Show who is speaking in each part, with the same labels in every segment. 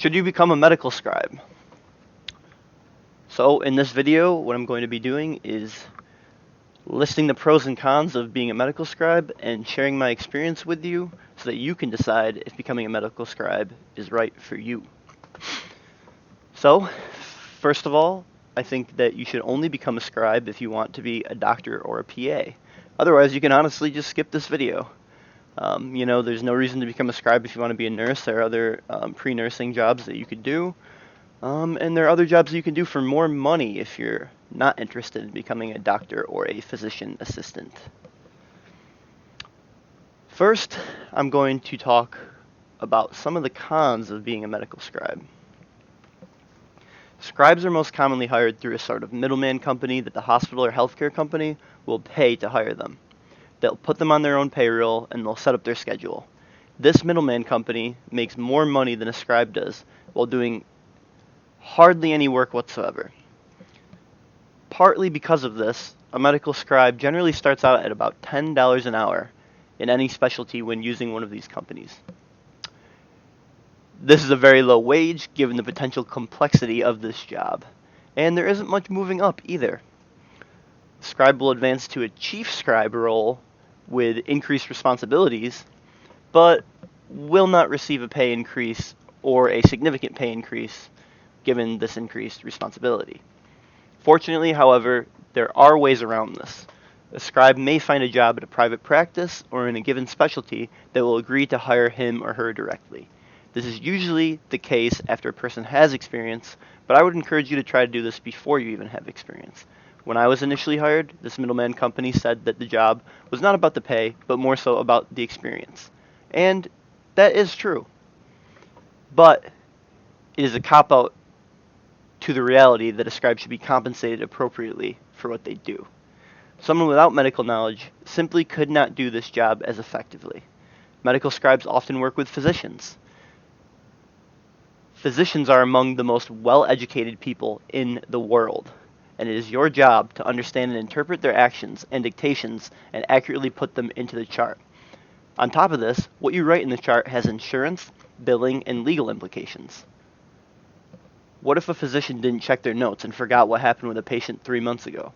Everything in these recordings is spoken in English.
Speaker 1: Should you become a medical scribe? So in this video, what I'm going to be doing is listing the pros and cons of being a medical scribe and sharing my experience with you so that you can decide if becoming a medical scribe is right for you. So, first of all, I think that you should only become a scribe if you want to be a doctor or a PA. Otherwise, you can honestly just skip this video. There's no reason to become a scribe if you want to be a nurse. There are other pre-nursing jobs that you could do. And there are other jobs that you can do for more money if you're not interested in becoming a doctor or a physician assistant. First, I'm going to talk about some of the cons of being a medical scribe. Scribes are most commonly hired through a sort of middleman company that the hospital or healthcare company will pay to hire them. They'll put them on their own payroll and they'll set up their schedule. This middleman company makes more money than a scribe does while doing hardly any work whatsoever. Partly because of this, a medical scribe generally starts out at about $10 an hour in any specialty when using one of these companies. This is a very low wage given the potential complexity of this job, and there isn't much moving up either. The scribe will advance to a chief scribe role with increased responsibilities, but will not receive a pay increase or a significant pay increase given this increased responsibility. Fortunately, however, there are ways around this. A scribe may find a job at a private practice or in a given specialty that will agree to hire him or her directly. This is usually the case after a person has experience, but I would encourage you to try to do this before you even have experience. When I was initially hired, this middleman company said that the job was not about the pay, but more so about the experience. And that is true. But it is a cop-out to the reality that a scribe should be compensated appropriately for what they do. Someone without medical knowledge simply could not do this job as effectively. Medical scribes often work with physicians. Physicians are among the most well-educated people in the world, and it is your job to understand and interpret their actions and dictations and accurately put them into the chart. On top of this, what you write in the chart has insurance, billing, and legal implications. What if a physician didn't check their notes and forgot what happened with a patient 3 months ago?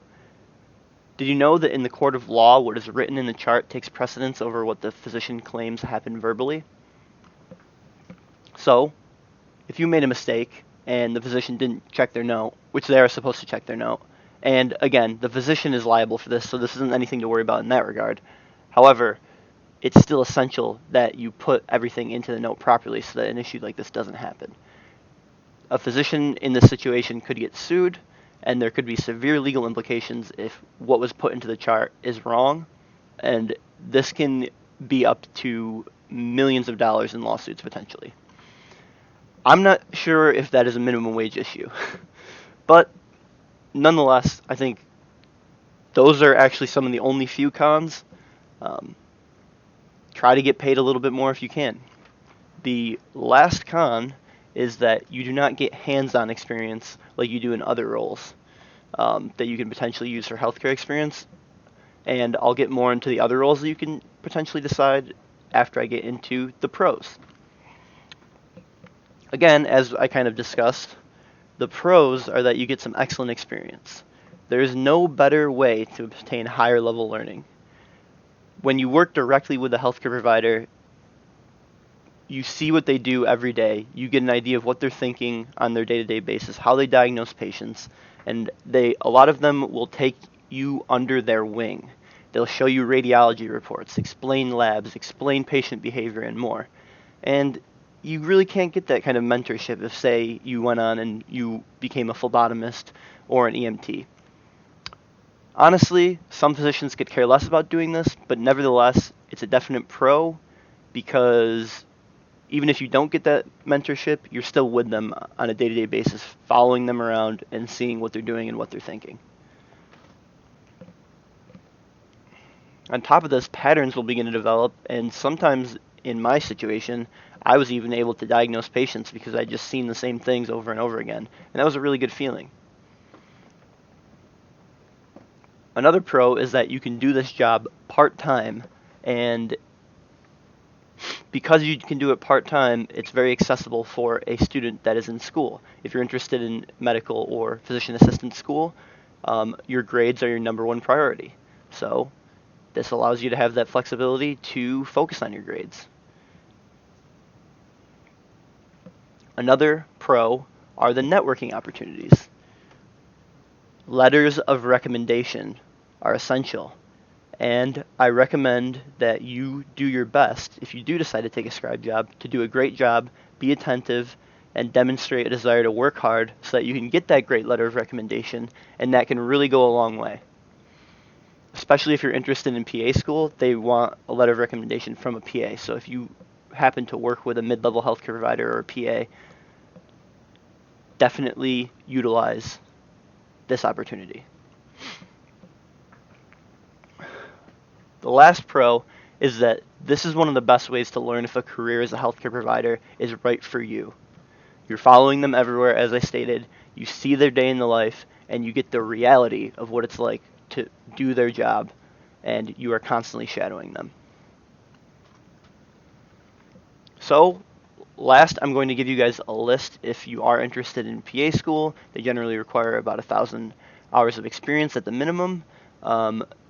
Speaker 1: Did you know that in the court of law, what is written in the chart takes precedence over what the physician claims happened verbally? So, if you made a mistake and the physician didn't check their note, which they are supposed to check their note, and again, the physician is liable for this, so this isn't anything to worry about in that regard. However, it's still essential that you put everything into the note properly so that an issue like this doesn't happen. A physician in this situation could get sued, and there could be severe legal implications if what was put into the chart is wrong, and this can be up to millions of dollars in lawsuits potentially. I'm not sure if that is a minimum wage issue, but nonetheless, I think those are actually some of the only few cons. Try to get paid a little bit more if you can. The last con is that you do not get hands-on experience like you do in other roles that you can potentially use for healthcare experience. And I'll get more into the other roles that you can potentially decide after I get into the pros. Again, as I kind of discussed, the pros are that you get some excellent experience. There is no better way to obtain higher level learning. When you work directly with a healthcare provider, you see what they do every day. You get an idea of what they're thinking on their day-to-day basis, how they diagnose patients, and a lot of them will take you under their wing. They'll show you radiology reports, explain labs, explain patient behavior, and more. And you really can't get that kind of mentorship if, say, you went on and you became a phlebotomist or an EMT. Honestly, some physicians could care less about doing this, but nevertheless, it's a definite pro because even if you don't get that mentorship, you're still with them on a day-to-day basis, following them around and seeing what they're doing and what they're thinking. On top of this, patterns will begin to develop, and sometimes in my situation, I was even able to diagnose patients because I'd just seen the same things over and over again, and that was a really good feeling. Another pro is that you can do this job part-time, and because you can do it part-time, it's very accessible for a student that is in school. If you're interested in medical or physician assistant school, your grades are your number one priority. So this allows you to have that flexibility to focus on your grades. Another pro are the networking opportunities. Letters of recommendation are essential, and I recommend that you do your best, if you do decide to take a scribe job, to do a great job, be attentive, and demonstrate a desire to work hard so that you can get that great letter of recommendation, and that can really go a long way. Especially if you're interested in PA school, they want a letter of recommendation from a PA. So if you happen to work with a mid-level healthcare provider or a PA, definitely utilize this opportunity. The last pro is that this is one of the best ways to learn if a career as a healthcare provider is right for you. You're following them everywhere, as I stated. You see their day in the life, and you get the reality of what it's like to do their job, and you are constantly shadowing them. So, last, I'm going to give you guys a list if you are interested in PA school. They generally require about 1,000 hours of experience at the minimum.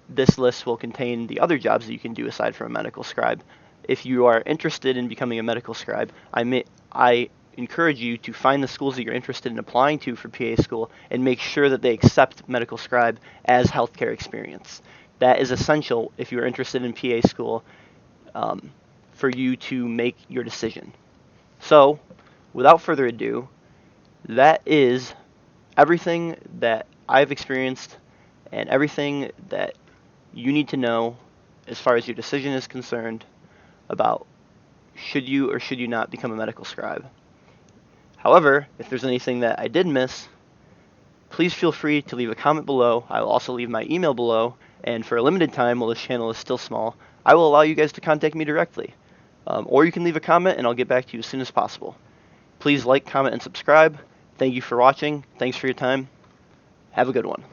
Speaker 1: This list will contain the other jobs that you can do aside from a medical scribe. If you are interested in becoming a medical scribe, I encourage you to find the schools that you're interested in applying to for PA school and make sure that they accept medical scribe as healthcare experience. That is essential if you're interested in PA school for you to make your decision. So, without further ado, that is everything that I've experienced and everything that you need to know as far as your decision is concerned about should you or should you not become a medical scribe. However, if there's anything that I did miss, please feel free to leave a comment below. I will also leave my email below, and for a limited time, while this channel is still small, I will allow you guys to contact me directly. Or you can leave a comment and I'll get back to you as soon as possible. Please like, comment, and subscribe. Thank you for watching. Thanks for your time. Have a good one.